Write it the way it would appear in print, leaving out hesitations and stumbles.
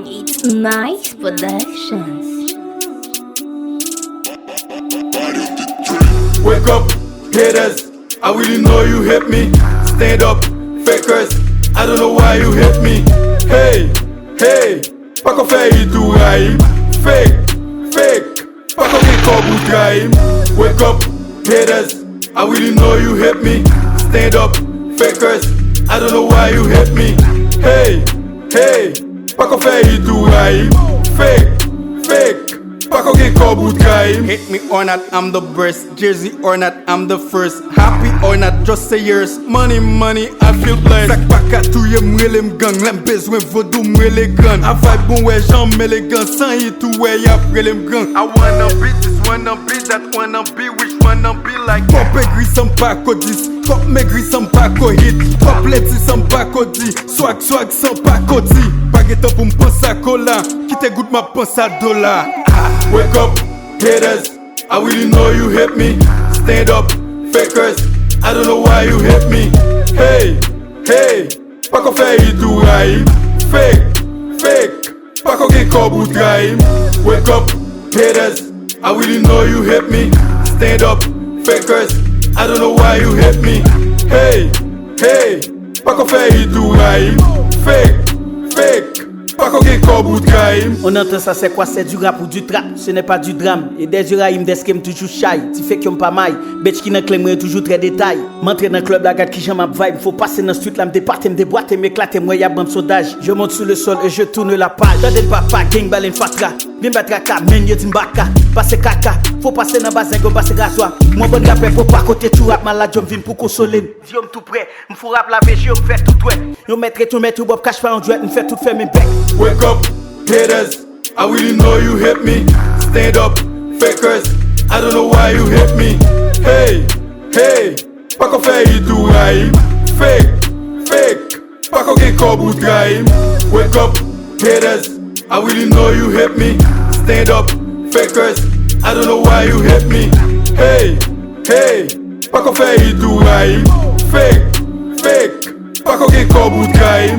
It's nice productions. Wake up, haters, I really know you hate me. Stand up, fakers, I don't know why you hate me. Hey, hey, pas qu'on fait tout rayi. Fake, fake, pas qu'on get caught with rayi. Wake up, haters, I really know you hate me. Stand up, fakers, I don't know why you hate me. Hey, hey, pas qu'on fait tout rayi. Fake, fake, pas qu'on get caught with rayi. Hate me or not, I'm the best. Jersey or not, I'm the first. Happy or not, just say yours. Money, money, I feel blessed. Sak pa ka touye mwele mgang. Lem bezwen vodou mwele gan. A vibe bon we jan mele gan. San yi tou we yap rele mgang. I wanna be this, wanna be that, wanna be which wanna be like. Top egri san bako dis. Top megri san bako hit. Top leti san bako di. Swag swag san bako di. Baget up m'pensa kola. Kite gout ma pensa dola. Wake up, haters, I really know you hate me. Stand up, fakers, I don't know why you hate me. Hey, hey, pas qu'on fait tout rayi. Fake, fake, pas qu'on get caught with rayi. Wake up, haters, I really know you hate me. Stand up, fakers, I don't know why you hate me. Hey, hey, pas qu'on fait tout rayi. Fake, fake. On entend ça, c'est quoi? C'est du rap ou du trap? Ce n'est pas du drame. Et des rayi m'deskem toujours shy. Tu fais comme pas maille. Bitch qui n'a clé toujours très détail. M'entrer dans le club, la gade qui j'aime ma vibe. Faut passer dans le street, là m'départe, m'déboîte, m'éclater. Moi y'a bon saudage. Je monte sur le sol et je tourne la page. Dans des papa, gang balen fatra. Bien battre kaka, men yo timbaka. Passe kaka, faut passer dans bazin, go passer rasoir. Moi bon rapper, faut pas côté tout rap. Malade, j'me vin pour consoler. Diom tout prêt, m'fou rap la VG, yo fait tout ouais. Yo mettre tout bob cache pas en duet, m'fait tout fait mes becs. Wake up, haters, I really know you hate me. Stand up, fakers, I don't know why you hate me. Hey, hey, pas qu'on fait tout rayi. Fake, fake, pas qu'on get caught with rayi. Wake up, haters, I really know you hate me. Stand up, fakers, I don't know why you hate me. Hey, hey, pas qu'on fait tout rayi. Fake, fake, pas qu'on get caught with rayi.